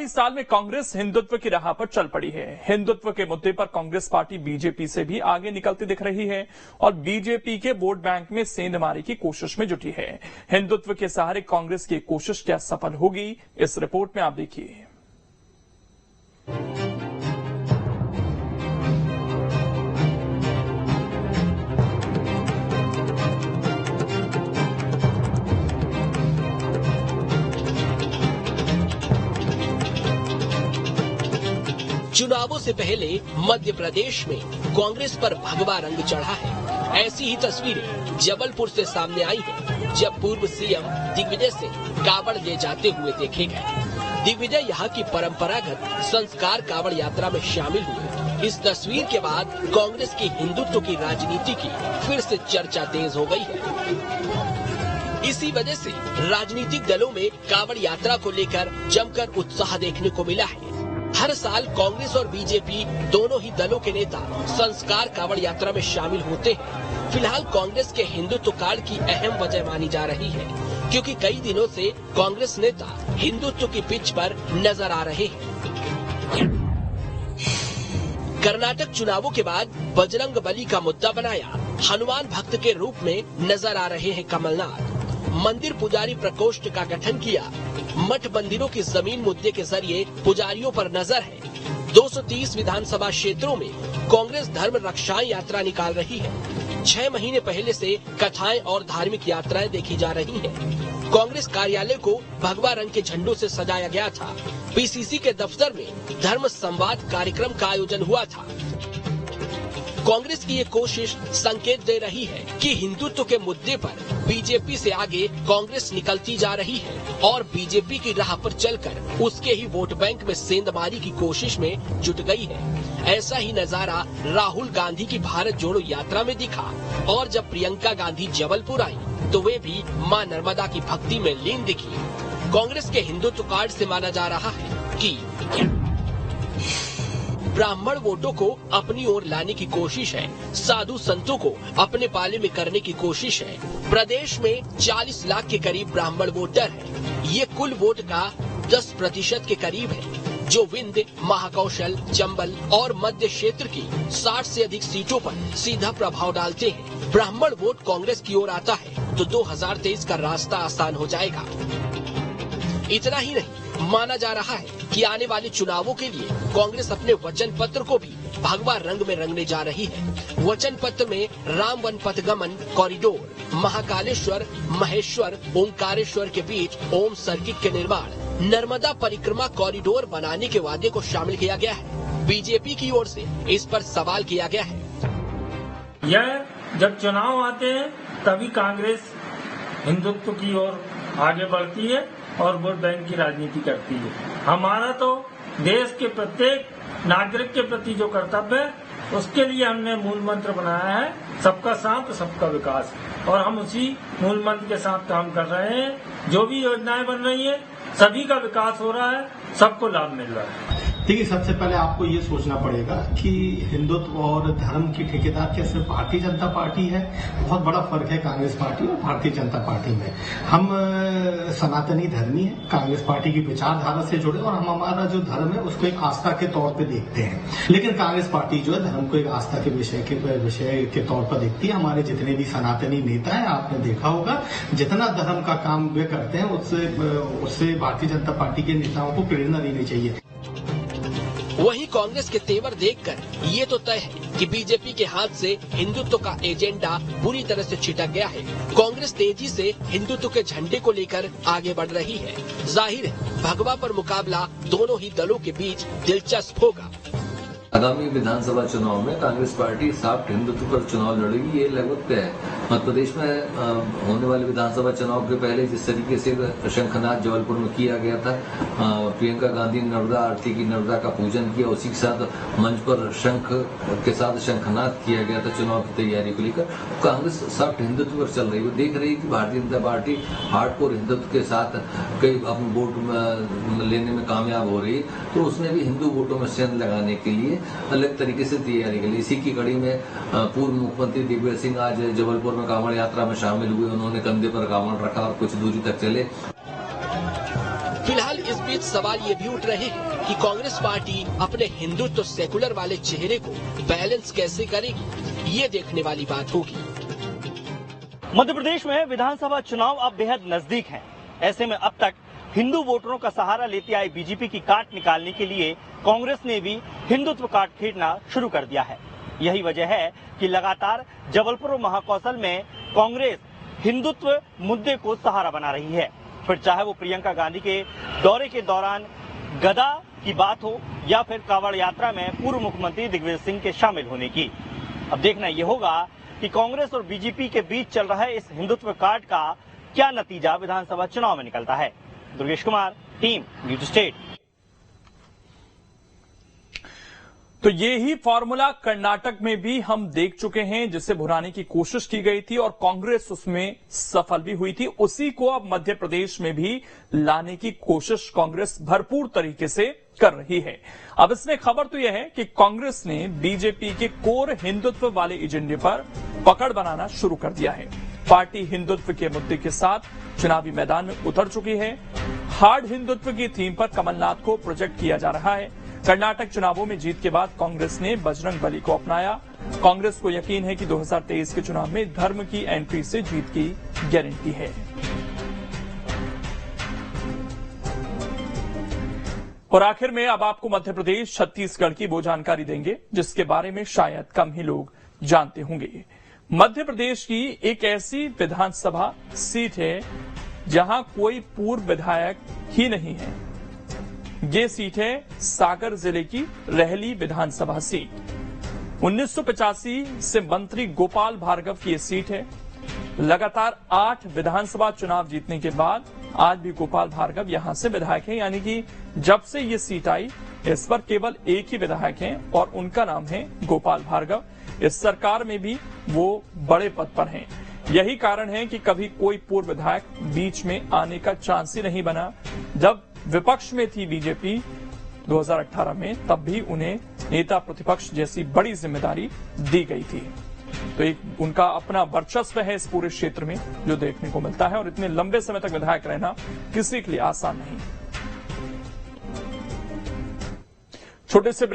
इस साल में कांग्रेस हिंदुत्व की राह पर चल पड़ी है। हिंदुत्व के मुद्दे पर कांग्रेस पार्टी बीजेपी से भी आगे निकलती दिख रही है और बीजेपी के वोट बैंक में सेंधमारी की कोशिश में जुटी है। हिंदुत्व के सहारे कांग्रेस की कोशिश क्या सफल होगी, इस रिपोर्ट में आप देखिए। चुनावों से पहले मध्य प्रदेश में कांग्रेस पर भगवा रंग चढ़ा है। ऐसी ही तस्वीरें जबलपुर से सामने आई हैं, जब पूर्व सीएम दिग्विजय सिंह कावड़ ले जाते हुए देखे गए। दिग्विजय यहाँ की परंपरागत संस्कार कावड़ यात्रा में शामिल हुए। इस तस्वीर के बाद कांग्रेस की हिंदुत्व की राजनीति की फिर से चर्चा तेज हो गई है। इसी वजह से राजनीतिक दलों में कावड़ यात्रा को लेकर जमकर उत्साह देखने को मिला है। हर साल कांग्रेस और बीजेपी दोनों ही दलों के नेता संस्कार कावड़ यात्रा में शामिल होते हैं। फिलहाल कांग्रेस के हिंदुत्व कार्ड की अहम वजह मानी जा रही है, क्योंकि कई दिनों से कांग्रेस नेता हिंदुत्व की पिच पर नजर आ रहे हैं। कर्नाटक चुनावों के बाद बजरंग बली का मुद्दा बनाया। हनुमान भक्त के रूप में नजर आ रहे हैं कमलनाथ। मंदिर पुजारी प्रकोष्ठ का गठन किया। मठ मंदिरों की जमीन मुद्दे के जरिए पुजारियों पर नजर है। 230 विधानसभा क्षेत्रों में कांग्रेस धर्म रक्षा यात्रा निकाल रही है। 6 महीने पहले से कथाएं और धार्मिक यात्राएं देखी जा रही हैं। कांग्रेस कार्यालय को भगवा रंग के झंडों से सजाया गया था। पीसीसी के दफ्तर में धर्म संवाद कार्यक्रम का आयोजन हुआ था। कांग्रेस की ये कोशिश संकेत दे रही है कि हिंदुत्व के मुद्दे पर बीजेपी से आगे कांग्रेस निकलती जा रही है और बीजेपी की राह पर चलकर उसके ही वोट बैंक में सेंधमारी की कोशिश में जुट गई है। ऐसा ही नजारा राहुल गांधी की भारत जोड़ो यात्रा में दिखा और जब प्रियंका गांधी जबलपुर आई तो वे भी मां नर्मदा की भक्ति में लीन दिखी। कांग्रेस के हिंदुत्व कार्ड से माना जा रहा है कि ब्राह्मण वोटों को अपनी ओर लाने की कोशिश है, साधु संतों को अपने पाले में करने की कोशिश है। प्रदेश में 40 लाख के करीब ब्राह्मण वोटर हैं। ये कुल वोट का 10% के करीब है, जो विंध्य, महाकौशल, चंबल और मध्य क्षेत्र की 60 से अधिक सीटों पर सीधा प्रभाव डालते हैं। ब्राह्मण वोट कांग्रेस की ओर आता है तो 2023 का रास्ता आसान हो जाएगा। इतना ही नहीं, माना जा रहा है कि आने वाले चुनावों के लिए कांग्रेस अपने वचन पत्र को भी भगवा रंग में रंगने जा रही है। वचन पत्र में राम वन पथगमन कॉरिडोर, महाकालेश्वर, महेश्वर, ओंकारेश्वर के बीच ओम सर्किट के निर्माण, नर्मदा परिक्रमा कॉरिडोर बनाने के वादे को शामिल किया गया है। बीजेपी की ओर से इस पर सवाल किया गया है। यह जब चुनाव आते हैं तभी कांग्रेस हिंदुत्व की ओर आगे बढ़ती है और वोट बैंक की राजनीति करती है। हमारा तो देश के प्रत्येक नागरिक के प्रति जो कर्तव्य है उसके लिए हमने मूल मंत्र बनाया है, सबका साथ सबका विकास, और हम उसी मूल मंत्र के साथ काम कर रहे हैं। जो भी योजनाएं बन रही है सभी का विकास हो रहा है, सबको लाभ मिल रहा है। देखिए, सबसे पहले आपको ये सोचना पड़ेगा कि हिंदुत्व और धर्म की ठेकेदार क्या सिर्फ भारतीय जनता पार्टी है। बहुत बड़ा फर्क है कांग्रेस पार्टी और भारतीय जनता पार्टी में। हम सनातनी धर्मी है, कांग्रेस पार्टी की विचारधारा से जुड़े, और हम हमारा जो धर्म है उसको एक आस्था के तौर पे देखते हैं। लेकिन कांग्रेस पार्टी जो है धर्म को एक आस्था के विषय के तौर पर देखती है। हमारे जितने भी सनातनी नेता है, आपने देखा होगा, जितना धर्म का काम वे करते हैं उससे भारतीय जनता पार्टी के नेताओं को प्रेरणा लेनी चाहिए। वहीं कांग्रेस के तेवर देखकर ये तो तय है कि बीजेपी के हाथ से हिंदुत्व का एजेंडा बुरी तरह से छिटक गया है। कांग्रेस तेजी से हिंदुत्व के झंडे को लेकर आगे बढ़ रही है। जाहिर है भगवा पर मुकाबला दोनों ही दलों के बीच दिलचस्प होगा। आगामी विधानसभा चुनाव में कांग्रेस पार्टी साफ हिंदुत्व पर चुनाव लड़ेगी, ये लगभग तय है। मध्य प्रदेश में होने वाले विधानसभा चुनाव के पहले जिस तरीके से शंखनाद जबलपुर में किया गया था, प्रियंका गांधी ने नर्मदा आरती की, नर्मदा का पूजन किया, उसी के साथ मंच पर शंख के साथ शंखनाद किया गया था चुनाव की तैयारी को लेकर। कांग्रेस साफ हिंदुत्व पर चल रही है। वो देख रही है कि भारतीय जनता पार्टी हार्डकोर हिंदुत्व के साथ कई अपने वोट लेने में कामयाब हो रही है, तो उसने भी हिंदू वोटों में सेंध लगाने के लिए अलग तरीके से तैयारी कर ली। इसी की कड़ी में पूर्व मुख्यमंत्री दिग्विजय सिंह आज जबलपुर में कांवड़ यात्रा में शामिल हुए। उन्होंने कंधे पर कांवड़ रखा और कुछ दूरी तक चले। फिलहाल इस बीच सवाल ये भी उठ रहे हैं कि कांग्रेस पार्टी अपने हिंदुत्व सेकुलर वाले चेहरे को बैलेंस कैसे करेगी, ये देखने वाली बात होगी। मध्य प्रदेश में विधानसभा चुनाव अब बेहद नजदीक हैं। ऐसे में अब तक हिंदू वोटरों का सहारा लेती आई बीजेपी की काट निकालने के लिए कांग्रेस ने भी हिंदुत्व काट खेलना शुरू कर दिया है। यही वजह है कि लगातार जबलपुर और महाकौशल में कांग्रेस हिंदुत्व मुद्दे को सहारा बना रही है। फिर चाहे वो प्रियंका गांधी के दौरे के दौरान गदा की बात हो या फिर कांवड़ यात्रा में पूर्व मुख्यमंत्री दिग्विजय सिंह के शामिल होने की। अब देखना ये होगा कि कांग्रेस और बीजेपी के बीच चल रहा है इस हिंदुत्व काट का क्या नतीजा विधानसभा चुनाव में निकलता है। Durgesh Kumar, team news state. तो ये ही फॉर्मूला कर्नाटक में भी हम देख चुके हैं, जिसे भुनाने की कोशिश की गई थी और कांग्रेस उसमें सफल भी हुई थी। उसी को अब मध्य प्रदेश में भी लाने की कोशिश कांग्रेस भरपूर तरीके से कर रही है। अब इसमें खबर तो यह है कि कांग्रेस ने बीजेपी के कोर हिंदुत्व वाले एजेंडे पर पकड़ बनाना शुरू कर दिया है। पार्टी हिंदुत्व के मुद्दे के साथ चुनावी मैदान में उतर चुकी है। हार्ड हिंदुत्व की थीम पर कमलनाथ को प्रोजेक्ट किया जा रहा है। कर्नाटक चुनावों में जीत के बाद कांग्रेस ने बजरंग बली को अपनाया। कांग्रेस को यकीन है कि 2023 के चुनाव में धर्म की एंट्री से जीत की गारंटी है। और आखिर में अब आपको मध्य प्रदेश छत्तीसगढ़ की वो जानकारी देंगे जिसके बारे में शायद कम ही लोग जानते होंगे। मध्य प्रदेश की एक ऐसी विधानसभा सीट है जहां कोई पूर्व विधायक ही नहीं है। ये सीट है सागर जिले की रहली विधानसभा सीट। 1985 से मंत्री गोपाल भार्गव की ये सीट है। लगातार 8 विधानसभा चुनाव जीतने के बाद आज भी गोपाल भार्गव यहां से विधायक हैं, यानी कि जब से ये सीट आई इस पर केवल एक ही विधायक हैं और उनका नाम है गोपाल भार्गव। इस सरकार में भी वो बड़े पद पर हैं। यही कारण है कि कभी कोई पूर्व विधायक बीच में आने का चांस ही नहीं बना। जब विपक्ष में थी बीजेपी 2018 में, तब भी उन्हें नेता प्रतिपक्ष जैसी बड़ी जिम्मेदारी दी गई थी। तो एक उनका अपना वर्चस्व है इस पूरे क्षेत्र में जो देखने को मिलता है, और इतने लंबे समय तक विधायक रहना किसी के लिए आसान नहीं। छोटे से